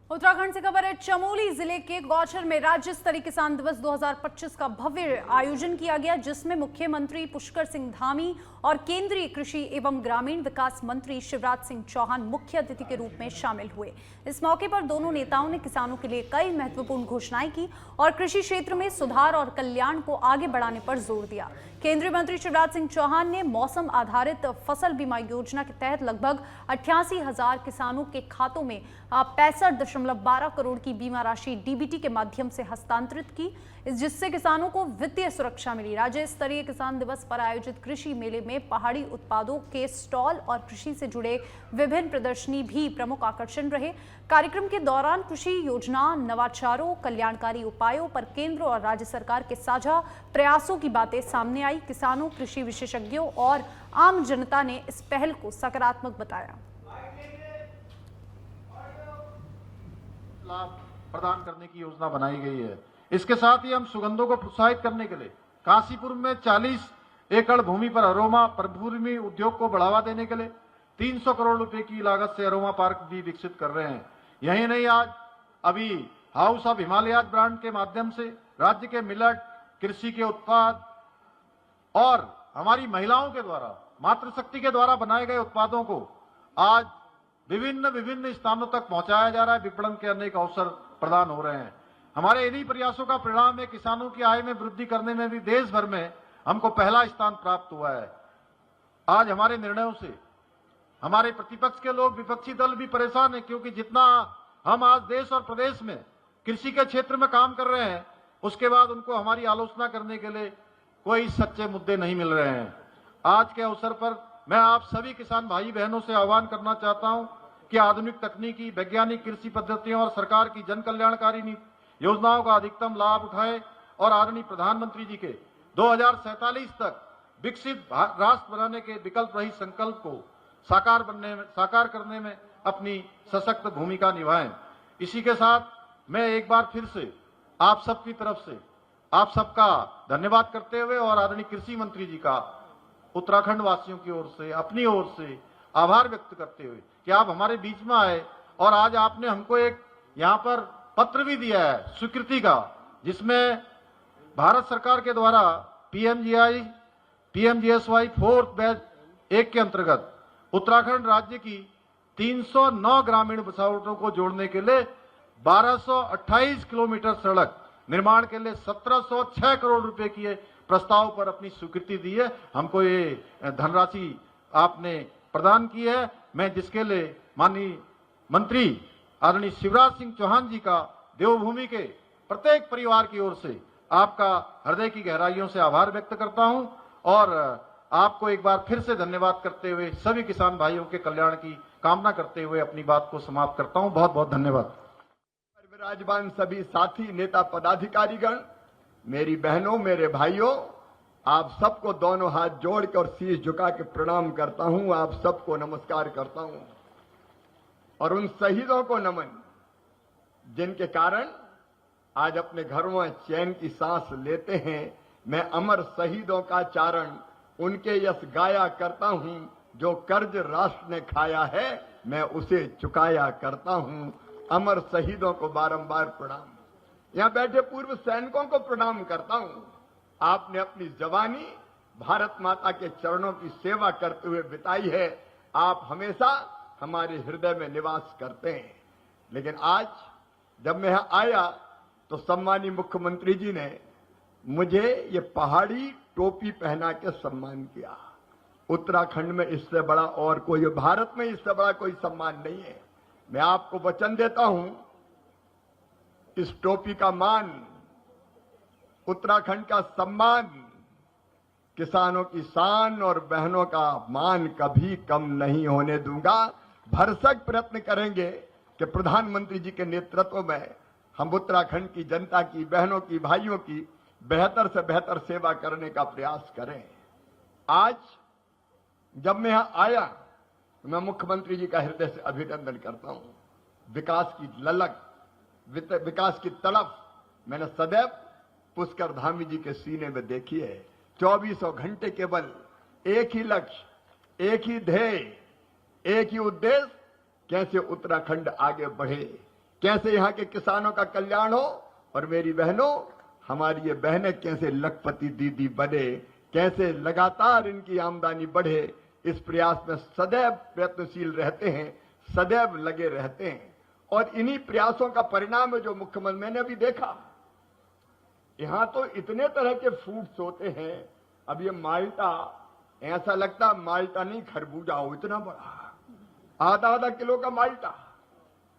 उत्तराखंड से खबर है। चमोली जिले के गौचर में राज्य स्तरीय किसान दिवस 2025 का भव्य आयोजन किया गया, जिसमें मुख्यमंत्री पुष्कर सिंह धामी और केंद्रीय कृषि एवं ग्रामीण विकास मंत्री शिवराज सिंह चौहान मुख्य अतिथि के रूप में शामिल हुए। इस मौके पर दोनों नेताओं ने किसानों के लिए कई महत्वपूर्ण घोषणाएं की और कृषि क्षेत्र में सुधार और कल्याण को आगे बढ़ाने पर जोर दिया। केंद्रीय मंत्री शिवराज सिंह चौहान ने मौसम आधारित फसल बीमा योजना के तहत लगभग 88,000 किसानों के खातों में 65.12 करोड़ की बीमा राशि डीबीटी के माध्यम से हस्तांतरित की, जिससे किसानों को वित्तीय सुरक्षा मिली। राज्य स्तरीय किसान दिवस पर आयोजित कृषि मेले में पहाड़ी उत्पादों के स्टॉल और कृषि से जुड़े विभिन्न प्रदर्शनी भी प्रमुख आकर्षण रहे। कार्यक्रम के दौरान कृषि योजना, नवाचारों, कल्याणकारी उपायों पर केंद्र और राज्य सरकार के साझा प्रयासों की बातें सामने आई। किसानों, कृषि विशेषज्ञों और आम जनता ने इस पहल को सकारात्मक बताया। लाभ प्रदान करने की योजना बनाई गई है। इसके साथ ही हम सुगंधों को प्रोत्साहित करने के लिए काशीपुर में 40 एकड़ भूमि पर अरोमा परभूमि उद्योग को बढ़ावा देने के लिए 300 करोड़ रुपए की लागत से अरोमा पार्क भी विकसित कर रहे हैं। यही नहीं, आज अभी हाउस ऑफ हिमालयाज ब्रांड के माध्यम से राज्य के मिलेट, कृषि के उत्पाद और हमारी महिलाओं के द्वारा, मातृशक्ति के द्वारा बनाए गए उत्पादों को आज विभिन्न स्थानों तक पहुंचाया जा रहा है। विपणन के अनेक अवसर प्रदान हो रहे हैं। हमारे इन्हीं प्रयासों का परिणाम है किसानों की आय में वृद्धि करने में भी देश भर में हमको पहला स्थान प्राप्त हुआ है। आज हमारे निर्णयों से हमारे प्रतिपक्ष के लोग, विपक्षी दल भी परेशान है, क्योंकि जितना हम आज देश और प्रदेश में कृषि के क्षेत्र में काम कर रहे हैं, उसके बाद उनको हमारी आलोचना करने के लिए कोई सच्चे मुद्दे नहीं मिल रहे हैं। आज के अवसर पर मैं आप सभी किसान भाई बहनों से आह्वान करना चाहता हूं कि आधुनिक तकनीकी, वैज्ञानिक कृषि पद्धतियों और सरकार की जन कल्याणकारी योजनाओं का अधिकतम लाभ उठाएं और आदरणीय प्रधानमंत्री जी के 2047 तक विकसित राष्ट्र बनाने के विकल्प रहित संकल्प को साकार करने में अपनी सशक्त भूमिका निभाएं। इसी के साथ मैं एक बार फिर से आप सबकी तरफ से आप सबका धन्यवाद करते हुए और आदरणीय कृषि मंत्री जी का उत्तराखंड वासियों की ओर से, अपनी ओर से आभार व्यक्त करते हुए कि आप हमारे बीच में आए और आज आपने हमको एक यहाँ पर पत्र भी दिया है स्वीकृति का, जिसमें भारत सरकार के द्वारा पीएमजीएसवाई 4th बैच 1 के अंतर्गत उत्तराखंड राज्य की 309 ग्रामीण बसावटों को जोड़ने के लिए 1228 किलोमीटर सड़क निर्माण के लिए 1706 करोड़ रुपए की प्रस्ताव पर अपनी स्वीकृति दी है। हमको ये धनराशि आपने प्रदान की है, मैं जिसके लिए माननीय मंत्री आदरणीय शिवराज सिंह चौहान जी का देवभूमि के प्रत्येक परिवार की ओर से आपका हृदय की गहराइयों से आभार व्यक्त करता हूं और आपको एक बार फिर से धन्यवाद करते हुए सभी किसान भाइयों के कल्याण की कामना करते हुए अपनी बात को समाप्त करता हूं। बहुत बहुत धन्यवाद। विराजमान सभी साथी, नेता, पदाधिकारीगण, मेरी बहनों, मेरे भाइयों, आप सबको दोनों हाथ जोड़कर और शीश झुका के प्रणाम करता हूं। आप सबको नमस्कार करता हूं और उन शहीदों को नमन जिनके कारण आज अपने घरों में चैन की सांस लेते हैं। मैं अमर शहीदों का चारण उनके यश गाया करता हूं, जो कर्ज राष्ट्र ने खाया है मैं उसे चुकाया करता हूं। अमर शहीदों को बारंबार प्रणाम। यहां बैठे पूर्व सैनिकों को प्रणाम करता हूं। आपने अपनी जवानी भारत माता के चरणों की सेवा करते हुए बिताई है। आप हमेशा हमारे हृदय में निवास करते हैं। लेकिन आज जब मैं यहां आया तो सम्मानीय मुख्यमंत्री जी ने मुझे ये पहाड़ी टोपी पहना के सम्मान किया। उत्तराखंड में इससे बड़ा और कोई, भारत में इससे बड़ा कोई सम्मान नहीं है। मैं आपको वचन देता हूं, इस टोपी का मान, उत्तराखंड का सम्मान, किसानों की शान और बहनों का मान कभी कम नहीं होने दूंगा। भरसक प्रयत्न करेंगे कि प्रधानमंत्री जी के नेतृत्व में हम उत्तराखंड की जनता की, बहनों की, भाइयों की बेहतर से बेहतर सेवा करने का प्रयास करें। आज जब मैं यहां आया तो मैं मुख्यमंत्री जी का हृदय से अभिनंदन करता हूं। विकास की ललक, विकास की तड़प मैंने सदैव पुष्कर धामी जी के सीने में देखी है। 24 घंटे केवल एक ही लक्ष्य, एक ही ध्येय, एक ही उद्देश्य, कैसे उत्तराखंड आगे बढ़े, कैसे यहाँ के किसानों का कल्याण हो, और मेरी बहनों, हमारी ये बहनें कैसे लखपति दीदी बने, कैसे लगातार इनकी आमदनी बढ़े, इस प्रयास में सदैव प्रयत्नशील रहते हैं, सदैव लगे रहते हैं। और इन्हीं प्रयासों का परिणाम है जो मुख्यमंत्री, मैंने अभी देखा यहां तो इतने तरह के फ्रूट्स होते हैं। अब ये माल्टा, ऐसा लगता माल्टा नहीं खरबूजा हो, इतना बड़ा आधा आधा किलो का माल्टा।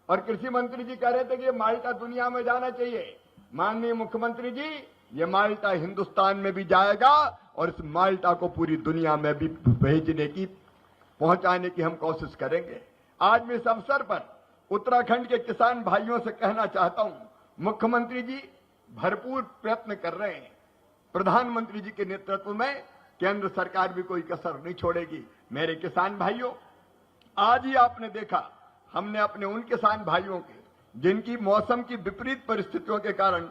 और कृषि मंत्री जी कह रहे थे कि ये माल्टा दुनिया में जाना चाहिए। माननीय मुख्यमंत्री जी, ये माल्टा हिंदुस्तान में भी जाएगा और इस माल्टा को पूरी दुनिया में भी भेजने की, पहुंचाने की हम कोशिश करेंगे। आज मैं इस अवसर पर उत्तराखंड के किसान भाइयों से कहना चाहता हूं, मुख्यमंत्री जी भरपूर प्रयत्न कर रहे हैं। प्रधानमंत्री जी के नेतृत्व में केंद्र सरकार भी कोई कसर नहीं छोड़ेगी। मेरे किसान भाइयों, आज ही आपने देखा, हमने अपने उन किसान भाइयों के जिनकी मौसम की विपरीत परिस्थितियों के कारण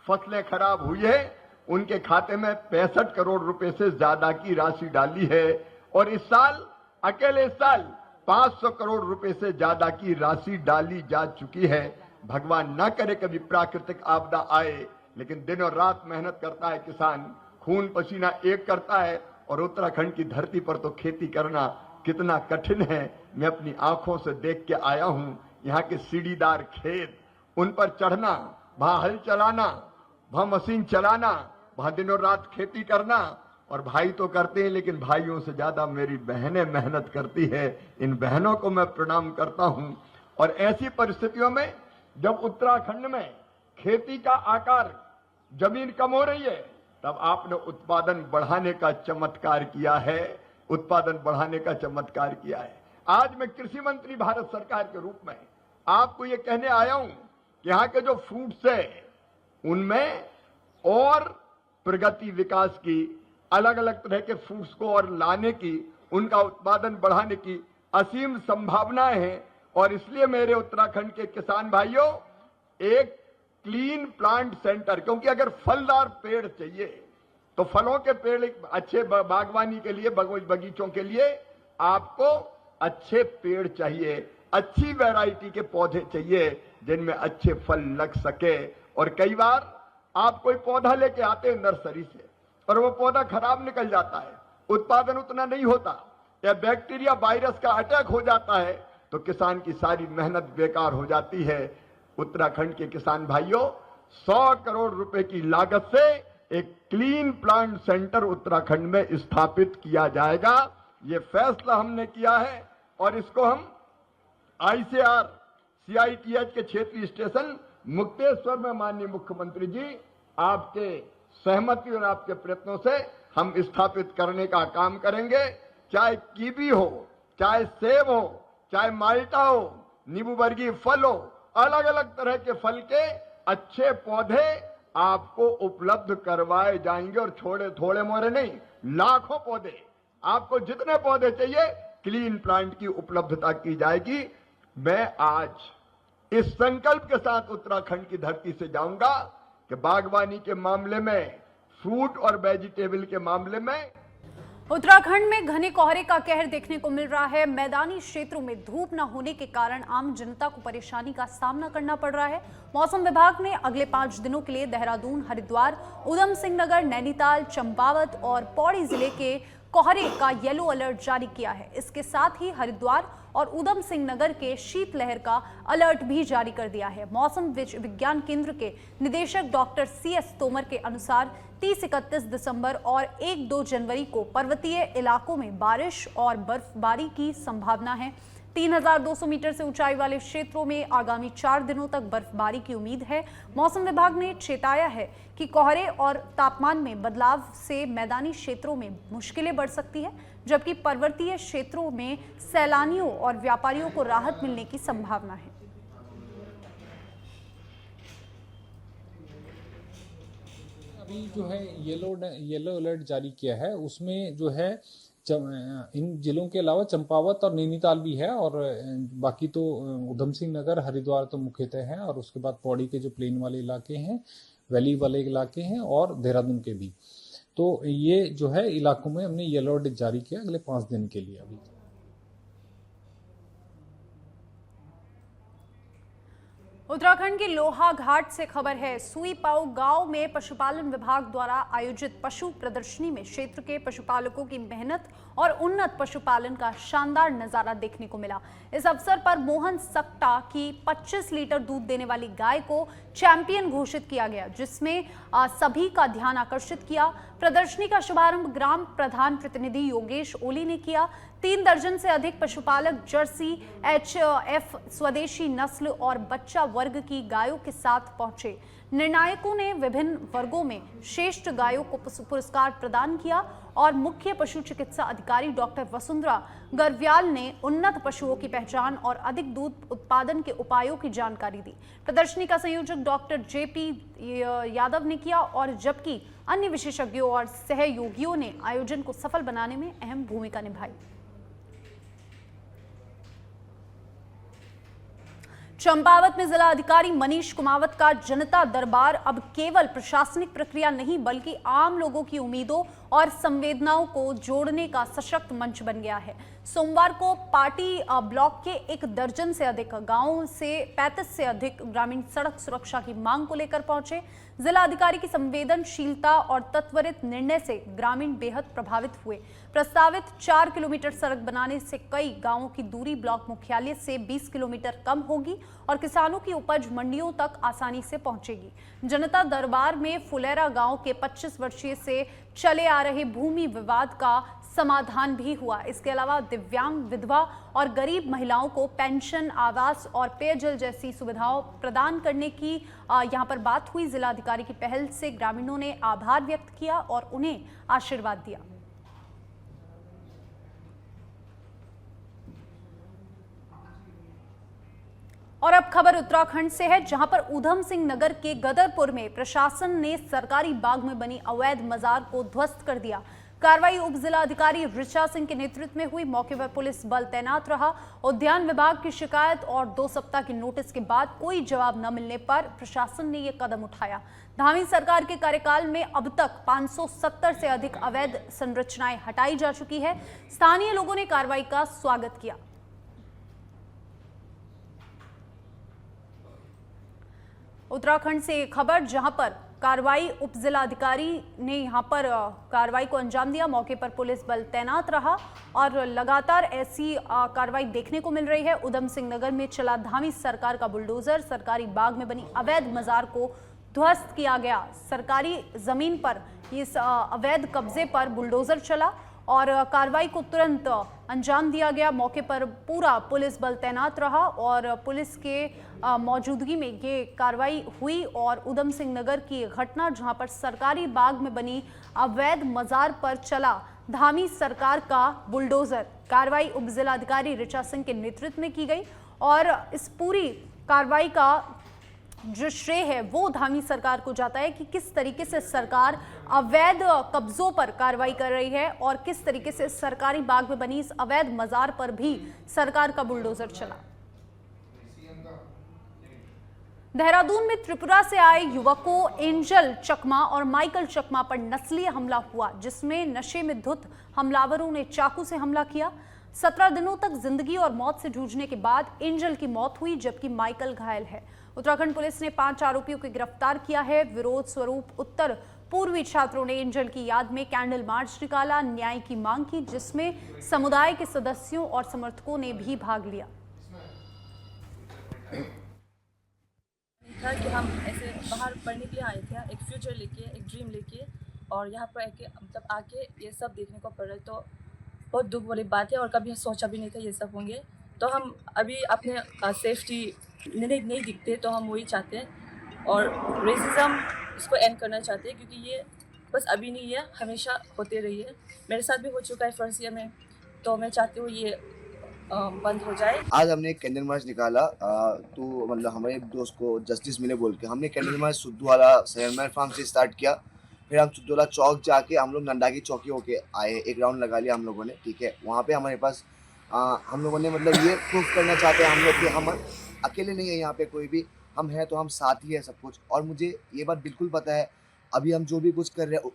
फसलें खराब हुई है, उनके खाते में 65 करोड़ रुपए से ज्यादा की राशि डाली है। और इस साल, अकेले इस साल 500 करोड़ रुपए से ज्यादा की राशि डाली जा चुकी है। भगवान ना करे कभी प्राकृतिक आपदा आए, लेकिन दिन और रात मेहनत करता है किसान, खून पसीना एक करता है। और उत्तराखंड की धरती पर तो खेती करना कितना कठिन है, मैं अपनी आंखों से देख के आया हूं। यहाँ के सीढ़ीदार खेत, उन पर चढ़ना, वहां हल चलाना, वहां मशीन चलाना, वहां दिनों रात खेती करना। और भाई तो करते हैं, लेकिन भाइयों से ज्यादा मेरी बहनें मेहनत करती है। इन बहनों को मैं प्रणाम करता हूं। और ऐसी परिस्थितियों में जब उत्तराखंड में खेती का आकार, जमीन कम हो रही है, तब आपने उत्पादन बढ़ाने का चमत्कार किया है, उत्पादन बढ़ाने का चमत्कार किया है। आज मैं कृषि मंत्री भारत सरकार के रूप में आपको यह कहने आया हूं कि यहाँ के जो फ्रूट्स है, उनमें और प्रगति विकास की, अलग अलग तरह के फ्रूट्स को और लाने की, उनका उत्पादन बढ़ाने की असीम संभावनाएं हैं। और इसलिए मेरे उत्तराखंड के किसान भाइयों, एक क्लीन प्लांट सेंटर, क्योंकि अगर फलदार पेड़ चाहिए तो फलों के पेड़ अच्छे बागवानी के लिए, बगीचों के लिए आपको अच्छे पेड़ चाहिए, अच्छी वैरायटी के पौधे चाहिए जिनमें अच्छे फल लग सके। और कई बार आप कोई पौधा लेके आते हैं नर्सरी से और वो पौधा खराब निकल जाता है, उत्पादन उतना नहीं होता, या बैक्टीरिया वायरस का अटैक हो जाता है, तो किसान की सारी मेहनत बेकार हो जाती है। उत्तराखंड के किसान भाइयों, 100 करोड़ रुपए की लागत से एक क्लीन प्लांट सेंटर उत्तराखंड में स्थापित किया जाएगा। ये फैसला हमने किया है और इसको हम ICR CITH के क्षेत्रीय स्टेशन मुक्तेश्वर में माननीय मुख्यमंत्री जी आपके सहमति और आपके प्रयत्नों से हम स्थापित करने का काम करेंगे। चाहे कीवी हो, चाहे सेब हो, चाहे माल्टा हो, नींबू वर्गीय फल हो, अलग अलग तरह के फल के अच्छे पौधे आपको उपलब्ध करवाए जाएंगे। और थोड़े मोरे नहीं, लाखों पौधे, आपको जितने पौधे चाहिए क्लीन प्लांट की उपलब्धता की जाएगी। मैं आज इस संकल्प के साथ उत्तराखंड की धरती से जाऊंगा कि बागवानी के मामले में, फ्रूट और वेजिटेबल के मामले में उत्तराखंड में घने कोहरे का कहर देखने को मिल रहा है। मैदानी क्षेत्रों में धूप न होने के कारण आम जनता को परेशानी का सामना करना पड़ रहा है। मौसम विभाग ने अगले 5 दिनों के लिए देहरादून, हरिद्वार, उधम सिंह नगर, नैनीताल, चंपावत और पौड़ी जिले के कोहरे का येलो अलर्ट जारी किया है। इसके साथ ही हरिद्वार और उधम सिंह नगर के शीतलहर का अलर्ट भी जारी कर दिया है। मौसम विज्ञान केंद्र के निदेशक डॉक्टर CS तोमर के अनुसार 30-31 दिसंबर और 1-2 जनवरी को पर्वतीय इलाकों में बारिश और बर्फबारी की संभावना है। 3200 मीटर से ऊंचाई वाले क्षेत्रों में आगामी 4 दिनों तक बर्फबारी की उम्मीद है। मौसम विभाग ने चेताया है कि कोहरे और तापमान में बदलाव से मैदानी क्षेत्रों में मुश्किलें बढ़ सकती है, जबकि पर्वतीय क्षेत्रों में सैलानियों और व्यापारियों को राहत मिलने की संभावना है। अभी जो है येलो अलर्ट जारी किया है, उसमें जो है इन जिलों के अलावा चंपावत और नैनीताल भी है, और बाकी तो उधम सिंह नगर, हरिद्वार तो मुख्यतः है, और उसके बाद पौड़ी के जो प्लेन वाले इलाके हैं, वैली वाले इलाके हैं, और देहरादून के भी। तो ये जो है इलाकों में हमने येलो अलर्ट जारी किया अगले 5 दिन के लिए। अभी उत्तराखंड के लोहाघाट से खबर है। सुईपाऊ गांव में पशुपालन विभाग द्वारा आयोजित पशु प्रदर्शनी में क्षेत्र के पशुपालकों की मेहनत और उन्नत पशुपालन का शानदार नजारा देखने को मिला। इस अवसर पर मोहन सक्टा की 25 लीटर दूध देने वाली गाय को चैंपियन घोषित किया गया, जिसमें सभी का ध्यान आकर्षित किया। प्रदर्शनी का शुभारंभ ग्राम प्रधान प्रतिनिधि योगेश ओली ने किया। 3 दर्जन से अधिक पशुपालक जर्सी, HF, स्वदेशी नस्ल और बच्चा वर्ग की गायों के साथ पहुंचे। निर्णायकों ने विभिन्न वर्गों में श्रेष्ठ गायों को पुरस्कार प्रदान किया और मुख्य पशु चिकित्सा अधिकारी डॉक्टर वसुंधरा गर्व्याल ने उन्नत पशुओं की पहचान और अधिक दूध उत्पादन के उपायों की जानकारी दी। प्रदर्शनी का संयोजक डॉक्टर JP यादव ने किया और जबकि अन्य विशेषज्ञों और सहयोगियों ने आयोजन को सफल बनाने में अहम भूमिका निभाई। चंपावत में जिला अधिकारी मनीष कुमावत का जनता दरबार अब केवल प्रशासनिक प्रक्रिया नहीं बल्कि आम लोगों की उम्मीदों और संवेदनाओं को जोड़ने का सशक्त मंच बन गया है। सोमवार को पार्टी ब्लॉक के 1 दर्जन से अधिक गांवों से 35 से अधिक ग्रामीण सड़क सुरक्षा की मांग को लेकर पहुंचे। जिला अधिकारी की संवेदनशीलता और त्वरित निर्णय से ग्रामीण बेहद प्रभावित हुए। प्रस्तावित 4 किलोमीटर सड़क बनाने से कई गांवों की दूरी ब्लॉक मुख्यालय से 20 किलोमीटर कम होगी और किसानों की उपज मंडियों तक आसानी से पहुंचेगी। जनता दरबार में फुलेरा गांव के 25 वर्षीय से चले आ रहे भूमि विवाद का समाधान भी हुआ। इसके अलावा दिव्यांग, विधवा और गरीब महिलाओं को पेंशन, आवास और पेयजल जैसी सुविधाओं प्रदान करने की यहां पर बात हुई। जिला अधिकारी की पहल से ग्रामीणों ने आभार व्यक्त किया और उन्हें आशीर्वाद दिया। और अब खबर उत्तराखंड से है, जहां पर ऊधम सिंह नगर के गदरपुर में प्रशासन ने सरकारी बाग में बनी अवैध मजार को ध्वस्त कर दिया। कार्रवाई उप जिला अधिकारी ऋचा सिंह के नेतृत्व में हुई। मौके पर पुलिस बल तैनात रहा। उद्यान विभाग की शिकायत और 2 सप्ताह की नोटिस के बाद कोई जवाब न मिलने पर प्रशासन ने यह कदम उठाया। धामी सरकार के कार्यकाल में अब तक 570 से अधिक अवैध संरचनाएं हटाई जा चुकी है। स्थानीय लोगों ने कार्रवाई का स्वागत किया। उत्तराखंड से एक खबर, जहां पर कार्रवाई उप जिला अधिकारी ने यहां पर कार्रवाई को अंजाम दिया। मौके पर पुलिस बल तैनात रहा और लगातार ऐसी कार्रवाई देखने को मिल रही है। ऊधम सिंह नगर में चला धामी सरकार का बुलडोजर। सरकारी बाग में बनी अवैध मजार को ध्वस्त किया गया। सरकारी जमीन पर इस अवैध कब्जे पर बुलडोजर चला और कार्रवाई को तुरंत अंजाम दिया गया। मौके पर पूरा पुलिस बल तैनात रहा और पुलिस के मौजूदगी में ये कार्रवाई हुई। और ऊधम सिंह नगर की घटना, जहां पर सरकारी बाग में बनी अवैध मजार पर चला धामी सरकार का बुलडोजर। कार्रवाई उप जिलाधिकारी ऋचा सिंह के नेतृत्व में की गई और इस पूरी कार्रवाई का जो श्रेय है वो धामी सरकार को जाता है कि किस तरीके से सरकार अवैध कब्जों पर कार्रवाई कर रही है और किस तरीके से सरकारी बाग में बनी इस अवैध मजार पर भी सरकार का बुलडोजर चला। देहरादून में त्रिपुरा से आए युवकों एंजल चकमा और माइकल चकमा पर नस्लीय हमला हुआ, जिसमें नशे में धुत हमलावरों ने चाकू से हमला किया। 17 दिनों तक जिंदगी और मौत से जूझने के बाद एंजल की मौत हुई, जबकि माइकल घायल है। उत्तराखंड पुलिस ने 5 आरोपियों को गिरफ्तार किया है। विरोध स्वरूप उत्तर पूर्वी छात्रों ने एंजल की याद में कैंडल मार्च निकाला, न्याय की मांग की, जिसमें समुदाय के सदस्यों और समर्थकों ने भी भाग लिया। था कि हम ऐसे बाहर पढ़ने के लिए आए थे, एक फ्यूचर लेके, एक ड्रीम लेके, और यहाँ पर आके ये सब देखने को पड़ रहा है, तो बहुत दुख वाली बात है और कभी सोचा भी नहीं था ये सब होंगे। तो हम अभी अपने सेफ्टी नहीं दिखते, तो हम वही चाहते हैं और रेसिज्म इसको एंड करना चाहते हैं, क्योंकि ये बस अभी नहीं है, हमेशा होते रही है। मेरे साथ भी हो चुका है फर्स्ट ईयर में, तो मैं चाहती हूँ ये बंद हो जाए। आज हमने एक कैंडल मार्च निकाला, तो मतलब हमारे दोस्त को जस्टिस मिले बोल के हमने कैंडल मार्च सुद्दुवाला शहर फार्म से स्टार्ट किया। फिर हम सुद्दुवाला चौक जाके हम लोग नंदागी चौकी होके आए, एक राउंड लगा लिया हम लोगों ने, ठीक है। वहाँ पे हमारे पास हम लोगों ने मतलब ये प्रूफ करना चाहते हैं हम लोग कि हम अकेले नहीं है, यहाँ पे कोई भी हम हैं तो हम साथ ही है सब कुछ। और मुझे ये बात बिल्कुल पता है, अभी हम जो भी कुछ कर रहे हैं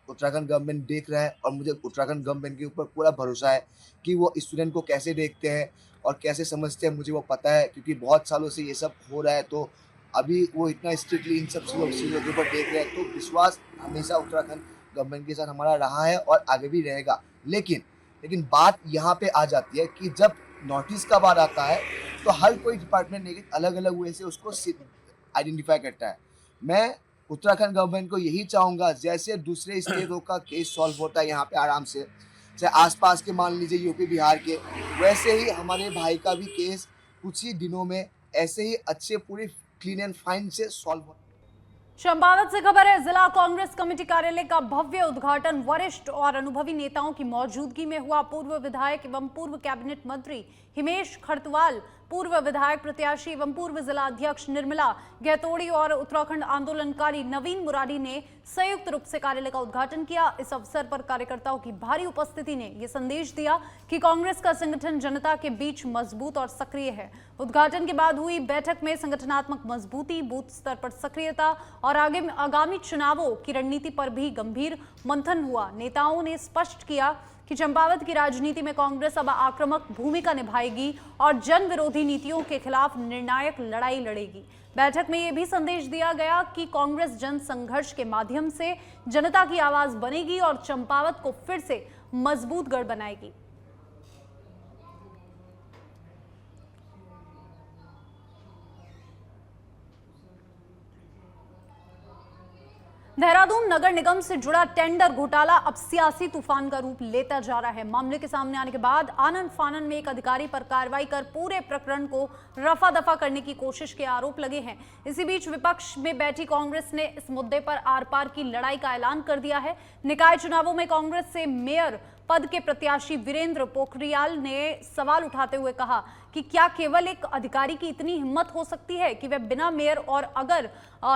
उत्तराखंड गवर्नमेंट देख रहा है और मुझे उत्तराखंड गवर्नमेंट के ऊपर पूरा भरोसा है कि वो स्टूडेंट को कैसे देखते हैं और कैसे समझते हैं मुझे वो पता है, क्योंकि बहुत सालों से ये सब हो रहा है। तो अभी वो इतना स्ट्रिक्टली इन सब चीज़ों के ऊपर देख रहे हैं, तो विश्वास हमेशा उत्तराखंड गवर्नमेंट के साथ हमारा रहा है और आगे भी रहेगा। लेकिन बात यहाँ पे आ जाती है कि जब नोटिस का बार आता है तो हर कोई डिपार्टमेंट एक अलग अलग वे से उसको आइडेंटिफाई करता है। मैं उत्तराखंड गवर्नमेंट को यही चाहूँगा, जैसे दूसरे स्टेटों का केस सॉल्व होता है यहाँ पे आराम से, चाहे आसपास के मान लीजिए यूपी बिहार के, वैसे ही हमारे भाई का भी केस कुछ ही दिनों में ऐसे ही अच्छे पूरी क्लीन एंड फाइन से सॉल्व हो। चंपावत से खबर है, जिला कांग्रेस कमेटी कार्यालय का भव्य उद्घाटन वरिष्ठ और अनुभवी नेताओं की मौजूदगी में हुआ। पूर्व विधायक एवं पूर्व कैबिनेट मंत्री हिमेश खरतवाल, पूर्व विधायक प्रत्याशी एवं पूर्व जिला अध्यक्ष निर्मला गहतोड़ी और उत्तराखंड आंदोलनकारी नवीन मुरारी ने संयुक्त रूप से कार्यालय का उद्घाटन किया। इस अवसर पर कार्यकर्ताओं की भारी उपस्थिति ने यह संदेश दिया कि कांग्रेस का संगठन जनता के बीच मजबूत और सक्रिय है। उद्घाटन के बाद हुई बैठक में संगठनात्मक मजबूती, बूथ स्तर पर सक्रियता और आगामी चुनावों की रणनीति पर भी गंभीर मंथन हुआ। नेताओं ने स्पष्ट किया कि चंपावत की राजनीति में कांग्रेस अब आक्रामक भूमिका निभाएगी और जन विरोधी नीतियों के खिलाफ निर्णायक लड़ाई लड़ेगी। बैठक में यह भी संदेश दिया गया कि कांग्रेस जन संघर्ष के माध्यम से जनता की आवाज बनेगी और चंपावत को फिर से मजबूत गढ़ बनाएगी। देहरादून नगर निगम से जुड़ा टेंडर घोटाला अब सियासी तूफान का रूप लेता जा रहा है। मामले के सामने आने के बाद आनन फानन में एक अधिकारी पर कार्रवाई कर पूरे प्रकरण को रफा दफा करने की कोशिश के आरोप लगे हैं। इसी बीच विपक्ष में बैठी कांग्रेस ने इस मुद्दे पर आर पार की लड़ाई का ऐलान कर दिया है। निकाय चुनावों में कांग्रेस से मेयर पद के प्रत्याशी वीरेंद्र पोखरियाल ने सवाल उठाते हुए कहा कि क्या केवल एक अधिकारी की इतनी हिम्मत हो सकती है कि वह बिना मेयर और अगर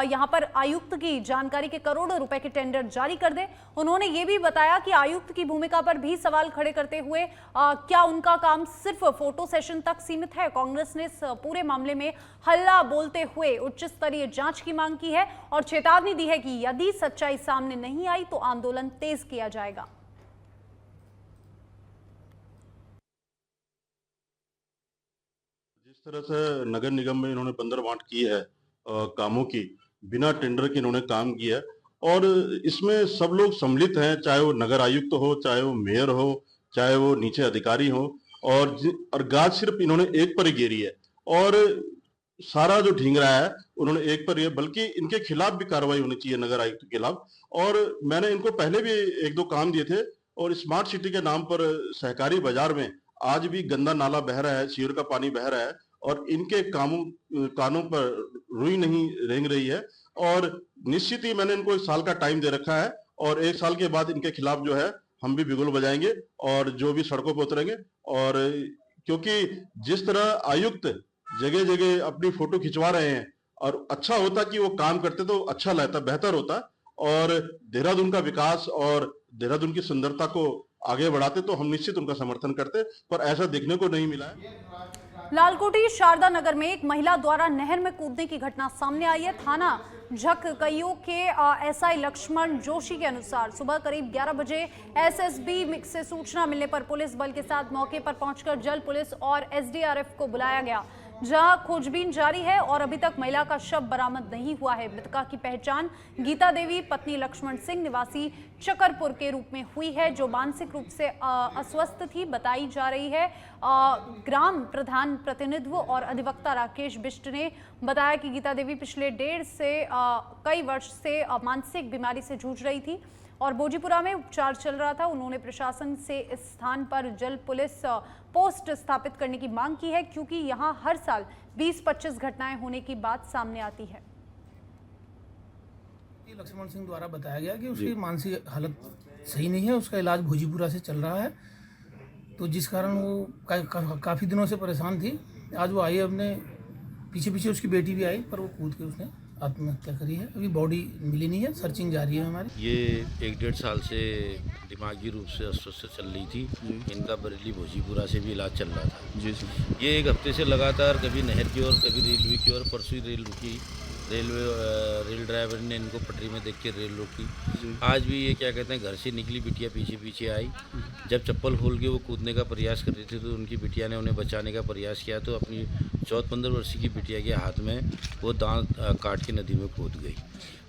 यहां पर आयुक्त की जानकारी के करोड़ों रुपए के टेंडर जारी कर दे। उन्होंने ये भी बताया कि आयुक्त की भूमिका पर भी सवाल खड़े करते हुए क्या उनका काम सिर्फ फोटो सेशन तक सीमित है। कांग्रेस ने इस पूरे मामले में हल्ला बोलते हुए उच्च स्तरीय जांच की मांग की है और चेतावनी दी है कि यदि सच्चाई सामने नहीं आई तो आंदोलन तेज किया जाएगा। जिस तरह से नगर निगम में इन्होंने बंदरबांट की है कामों की, बिना टेंडर के इन्होंने काम किया और इसमें सब लोग सम्मिलित हैं, चाहे वो नगर आयुक्त हो, चाहे वो मेयर हो, चाहे वो नीचे अधिकारी हो, और गाज सिर्फ इन्होंने एक पर ही घेरी है और सारा जो ढींग रहा है उन्होंने एक पर ही है, बल्कि इनके खिलाफ भी कार्रवाई होनी चाहिए नगर आयुक्त के खिलाफ। और मैंने इनको पहले भी एक दो काम दिए थे और स्मार्ट सिटी के नाम पर सहकारी बाजार में आज भी गंदा नाला बह रहा है, सीवर का पानी बह रहा है और इनके कानों पर रुई नहीं रेंग रही है। और निश्चित ही मैंने इनको 1 साल का टाइम दे रखा है और 1 साल के बाद इनके खिलाफ जो है हम भी बिगुल बजाएंगे और जो भी सड़कों पर उतरेंगे। और क्योंकि जिस तरह आयुक्त जगह जगह अपनी फोटो खिंचवा रहे हैं और अच्छा होता कि वो काम करते तो अच्छा लगता, बेहतर होता और देहरादून का विकास और देहरादून की सुंदरता को आगे बढ़ाते तो हम निश्चित उनका समर्थन करते, पर ऐसा देखने को नहीं मिला है। लालकोटी शारदा नगर में एक महिला द्वारा नहर में कूदने की घटना सामने आई है। थाना झककइयों के एसआई लक्ष्मण जोशी के अनुसार सुबह करीब 11 बजे एसएसबी से सूचना मिलने पर पुलिस बल के साथ मौके पर पहुंचकर जल पुलिस और एसडीआरएफ को बुलाया गया, जहां खोजबीन जारी है और अभी तक महिला का शव बरामद नहीं हुआ है। मृतका की पहचान गीता देवी पत्नी लक्ष्मण सिंह निवासी चकरपुर के रूप में हुई है, जो मानसिक रूप से अस्वस्थ थी बताई जा रही है। ग्राम प्रधान प्रतिनिधित्व और अधिवक्ता राकेश बिष्ट ने बताया कि गीता देवी पिछले 1.5 से कई वर्ष से मानसिक बीमारी से जूझ रही थी और बोजीपुरा में उपचार चल रहा था। उन्होंने प्रशासन से इस स्थान पर जल पुलिस पोस्ट स्थापित करने की मांग की है, क्योंकि यहां हर साल 20-25 घटनाएं होने की बात सामने आती है। लक्ष्मण सिंह द्वारा बताया गया कि उसकी मानसिक हालत सही नहीं है, उसका इलाज भोजीपुरा से चल रहा है, तो जिस कारण वो काफ़ी दिनों से परेशान थी। आज वो आई, अपने पीछे उसकी बेटी भी आई, पर वो कूद के उसने आत्महत्या करी है। अभी बॉडी मिली नहीं है, सर्चिंग जारी है हमारी। ये 1-1.5 साल से दिमागी रूप से अस्वस्थ चल रही थी। इनका बरेली भोजीपुरा से भी इलाज चल रहा था जी। ये 1 हफ्ते से लगातार कभी नहर की ओर, कभी रेलवे की ओर, परसों रेल रुकी, रेल ड्राइवर ने इनको पटरी में देख के रेल रोकी। आज भी ये क्या कहते हैं, घर से निकली बिटिया पीछे पीछे आई। जब चप्पल खोल के वो कूदने का प्रयास कर रही थी तो उनकी बिटिया ने उन्हें बचाने का प्रयास किया, तो अपनी 14-15 वर्षीय की बिटिया के हाथ में वो दांत काट के नदी में कूद गई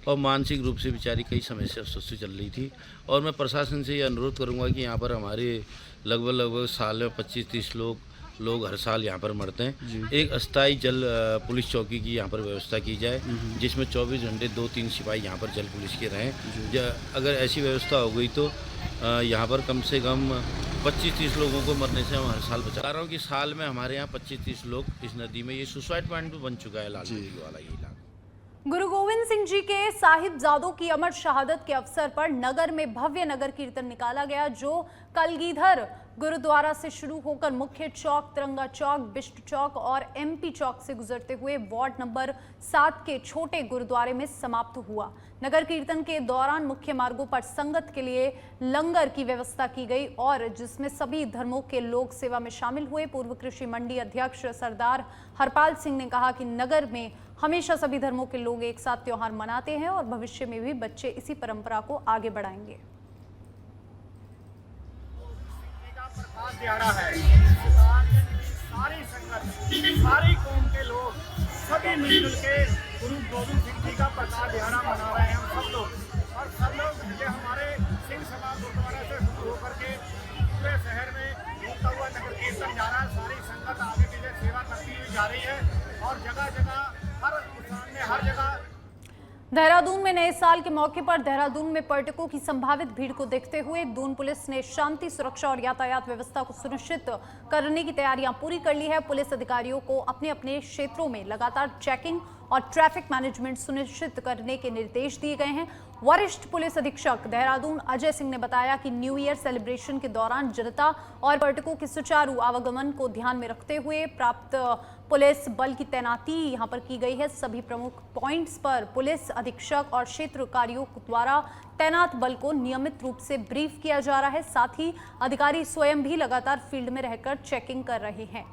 और मानसिक रूप से बेचारी कई समय से अस्वस्थ चल रही थी। और मैं प्रशासन से ये अनुरोध करूँगा कि यहाँ पर हमारे लगभग साल में 25-30 लोग हर साल यहाँ पर मरते हैं। एक अस्थायी जल पुलिस चौकी की यहाँ पर व्यवस्था की जाए, जिसमें 24 घंटे 2-3 सिपाही यहाँ पर जल पुलिस के रहें। अगर ऐसी व्यवस्था हो गई तो यहाँ पर कम से कम 25-30 लोगों को मरने से हम हर साल बचा रहा हूँ कि साल में हमारे यहाँ 25-30 लोग इस नदी में, ये सुसाइड पॉइंट भी बन चुका है लाल नदी वाला ये इलाका। गुरु गोविंद सिंह जी के साहिबजादों की अमर शहादत के अवसर पर नगर में भव्य नगर कीर्तन निकाला गया, जो कलगीधर गुरुद्वारा से शुरू होकर मुख्य चौक, तिरंगा चौक, बिष्ट चौक और एमपी चौक से गुजरते हुए वार्ड नंबर 7 के छोटे गुरुद्वारे में समाप्त हुआ। नगर कीर्तन के दौरान मुख्य मार्गों पर संगत के लिए लंगर की व्यवस्था की गई और जिसमें सभी धर्मों के लोग सेवा में शामिल हुए। पूर्व कृषि मंडी अध्यक्ष सरदार हरपाल सिंह ने कहा कि नगर में हमेशा सभी धर्मों के लोग एक साथ त्योहार मनाते हैं और भविष्य में भी बच्चे इसी परंपरा को आगे बढ़ाएंगे। दिहाड़ा है, सारी संगत, सारी कौम के लोग सभी मिलजुल के गुरु गोविंद सिंह जी का प्रकाश दिहाड़ा मना रहे हैं हम सब लोग। और सब लोग ये हमारे सिंह सभा गुरुद्वारा से शुरू होकर के पूरे शहर में घूमता हुआ नगर कीर्तन जा रहा है। सारी संगत आगे पीछे सेवा करती हुई जा रही है और जगह जगह हर स्थान में हर जगह। देहरादून में नए साल के मौके पर देहरादून में पर्यटकों की संभावित भीड़ को देखते हुए दून पुलिस ने शांति, सुरक्षा और यातायात व्यवस्था को सुनिश्चित करने की तैयारियां पूरी कर ली है। पुलिस अधिकारियों को अपने अपने क्षेत्रों में लगातार चेकिंग और ट्रैफिक मैनेजमेंट सुनिश्चित करने के निर्देश दिए गए हैं। वरिष्ठ पुलिस अधीक्षक देहरादून अजय सिंह ने बताया कि न्यू ईयर सेलिब्रेशन के दौरान जनता और पर्यटकों के सुचारू आवागमन को ध्यान में रखते हुए प्राप्त पुलिस बल की तैनाती यहां पर की गई है। सभी प्रमुख पॉइंट्स पर पुलिस अधीक्षक और क्षेत्राधिकारियों द्वारा तैनात बल को नियमित रूप से ब्रीफ किया जा रहा है। साथ ही अधिकारी स्वयं भी लगातार फील्ड में रहकर चेकिंग कर रहे हैं।